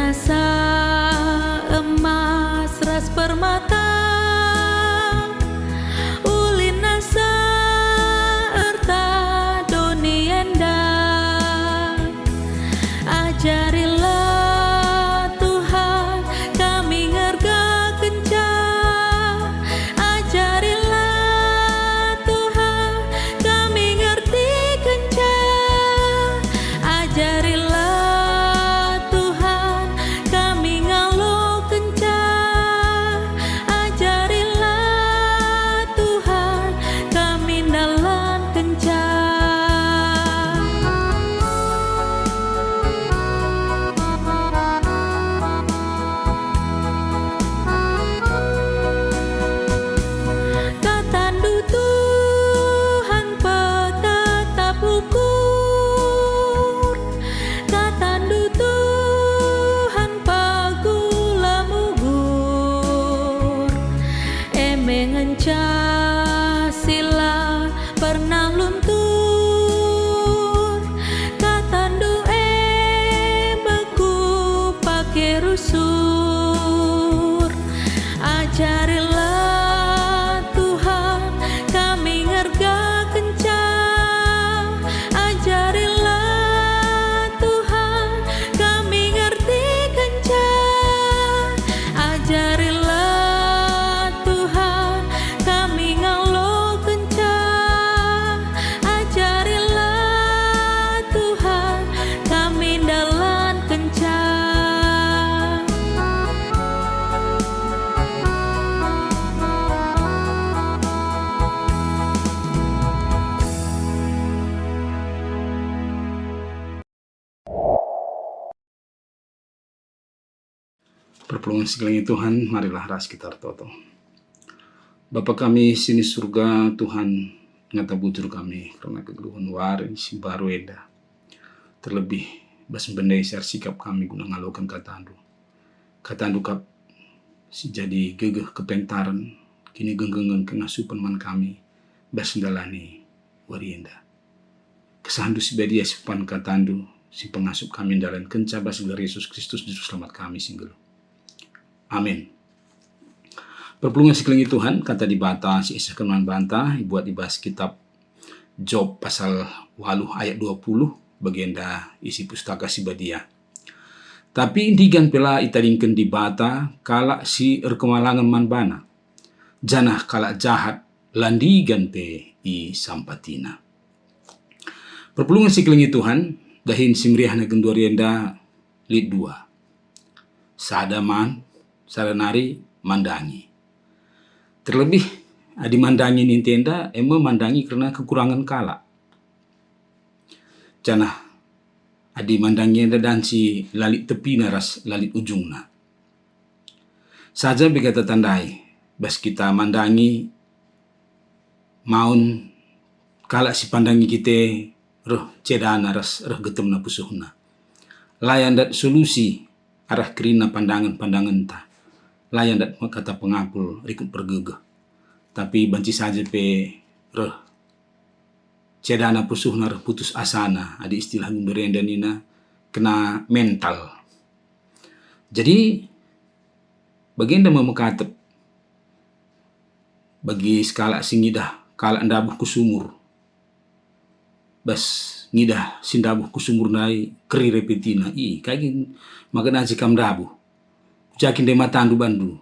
rasa emas ras permata ulin nasa erta donienda ajarilah Tuhan kami ngerga kenca ajarilah Tuhan kami ngerti kenca ajarilah sila pernah luntur katandu beku pake rusur ajarilah Tuhan kami ngerga kenca ajarilah Tuhan kami ngerti kenca ajarilah Perpulungan sekeliling Tuhan, marilah ras kita toto. Bapa kami sini surga, Tuhan ngata butur kami karena kegeluhan warin si baru eda. Terlebih bas bendai siar sikap kami guna ngalokan katandu. Katandu kap si jadi gegeh kepentaran kini genggengan kengasupan man kami bas ndalani warienda. Kesandu si bedia sipan katandu si pengasup kami dalam kenca bas Yesus Kristus juru selamat kami singgelu. Amin. Perpulungan sekeliling Tuhan, kata dibata si Isa Kenan Banta, buat dibahas kitab Job pasal 8 ayat 20, bagian isi pustaka si Badia. Tapi indigan pela itadingken dibata, kala si erkemalangan manbana, janah kala jahat, landigan pe i sampatina. Perpulungan sekeliling Tuhan, dahin simriahna gendorienda lid 2. Sadaman, saranari mandangi. Terlebih adi mandangi nintenda mandangi karena kekurangan kala. Janah adi mandangi enda dan si lalit tepi naras lalit ujungna. Saja berkata tandai bas kita mandangi maun kala si pandangi kita roh cedana ras roh getemna pusuhna. Layan dat solusi arah kerina pandangan-pandangan ta. Layan dat kata pengapul rikut pergegeh. Tapi banci saja pe roh cedana pusuhna roh putus asana. Ada istilah gumberenda nina kena mental. Jadi baginda memekatep bagi skala singidah kala ndabuh kusumur. Bas ngidah sindabuh kusumur nai keri repetina kagin magana jikam dabuh. Jakin de matandu bandu.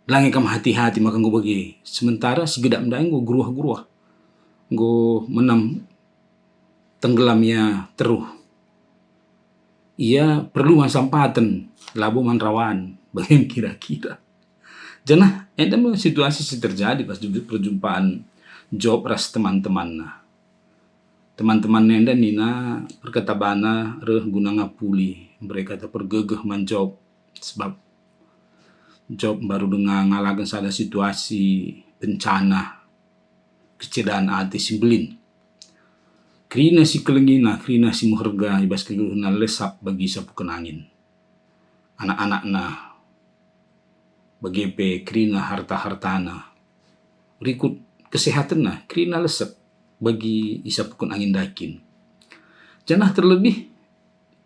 Langi kam hati-hati makan go bagi. Sementara si gedak mendang go gruah-gruah. Go menam tenggelamnya teruh. Ia perlu sampatan labu manrawan. Bagaimana kira-kira. Janah enda situasi terjadi pas di perjumpaan Job ras teman-teman. Teman-teman enda nina berkata bana reh guna ngapuli. Mereka tak pergegeh manjob. Sebab Job baru dengan ngalakan sada situasi bencana kecedaan hati simbelin. Krina si kelengina, krina si muherga ibas kegeluhna lesap bagi sapukan angin. Anak-anakna bagepe krina harta-hartana. Rikut kesehatanna krina lesap bagi isapukun angin dakin. Janah terlebih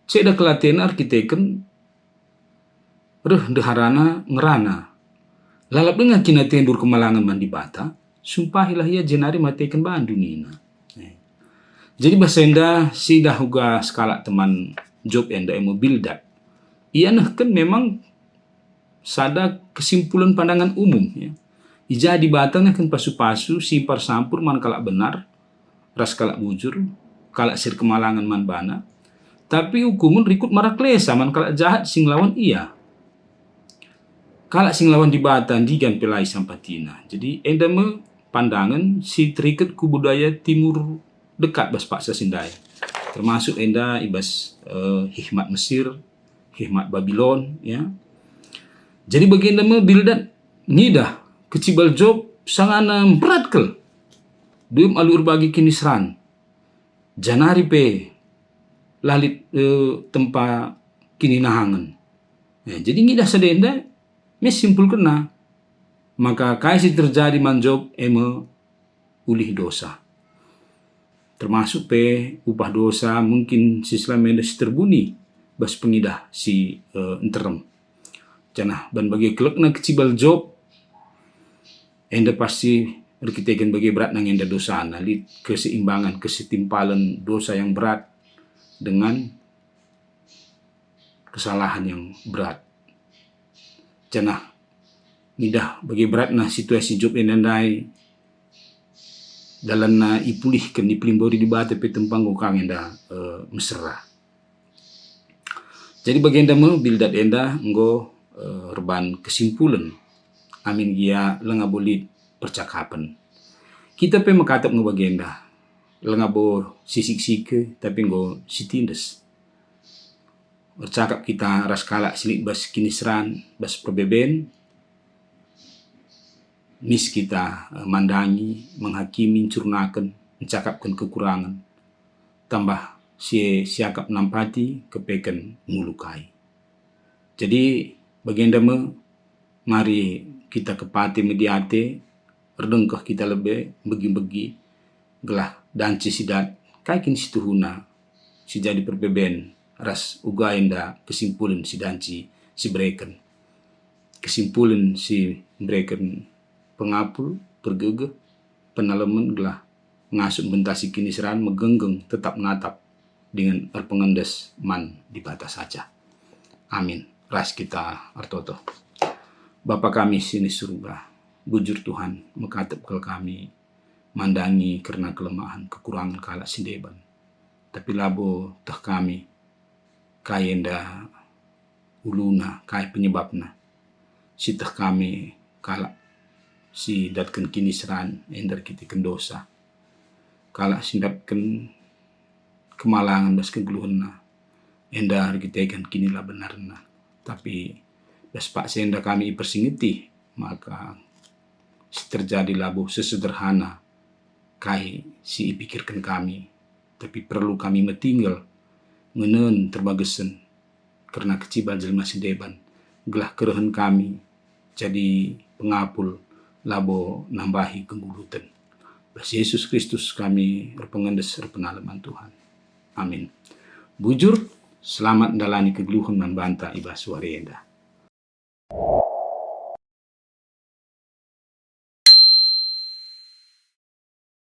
ceda kelaten arkiteken deharana ngerana. Lalap dengan kina tendur kemalangan mandi bata, sumpahilah ia jenari matekan bandu nina. Jadi bahasa enda si dahuga skala teman job enda emo Bildad. Ia kan memang sada kesimpulan pandangan umum ya. Ija di batang kan pasu-pasu simpar sampur man kalak benar, ras kalak bujur, kalak sir kemalangan man bana. Tapi hukumun rikut maraklesa man kalak jahat sing lawan ia. Kalak sing lawan di batang digan pelai sampatina. Jadi enda me pandangan si terikat ku budaya timur dekat bas paksa sindai. Termasuk enda ibas hikmat Mesir, hikmat Babylon ya. Jadi bagian me Bildad ngidah kecibal job sangana beratkel. Duim alur bagi kinisran. Janari pe lalit tempa kini nahangan. Ya, jadi ngidah sedenda mes simpul kena. Maka kaisi terjadi manjob eme ulih dosa. Termasuk pe upah dosa mungkin si Islamenda si terbuni bas pengidah si enterem. Janah ban bagi kelekna kecibal job enda pasti berkitekan bagi berat nang enda dosa li keseimbangan kesetimpalan dosa yang berat dengan kesalahan yang berat. Janah midah bagi berat nah situasi job endai dalam na ipulihkan dipelimbori di bata pe tempang kang enda mesra. Jadi bagian dama Bildad enda nggo reban kesimpulan amin gia lengabolit percakapan. Kita pe makatap ngo bagian dah lengabo sisik-sike tapi nggo sitindes. Bercakap kita ras kalak silik bas kinisran bas perbeben mis kita mandangi, menghakimi, curnakan, mencakapkan kekurangan. Tambah siakap nampati, kepekan mulukai. Jadi bagian dama, mari kita kepati mediate, redengkah kita lebih, begi-begi, gelah dan sidat, kaikin situhuna, si jadi perbeben, ras ugain da kesimpulan si danci, si breken. Kesimpulan si breken, pengapul, pergege, penalaman gelah ngasuk bentasi kinisran megenggeng tetap natap dengan erpengendes man di batas saja. Amin. Ras kita artoto. Bapa kami sini surga, bujur Tuhan mekatap kel kami mandangi karena kelemahan kekurangan kalak sindeban. Tapi labo teh kami kayenda uluna kay penyebabna. Si teh kami kalak si datkan kini seran endar kita kendosa kalak sindapkan kemalangan bas kegeluhna endar kita kan kini lah benarna tapi bas pak senda kami persingiti maka si terjadi labu sesederhana kai si pikirkan kami tapi perlu kami metinggal ngenen terbagesen karena kecibal jelma sindeban gelah kerehan kami jadi pengapul labo nambahi kenggulutan. Bas Yesus Kristus kami berpengendes penalaman Tuhan. Amin. Bujur, selamat dalani kegeluhan dan banta ibas warienda.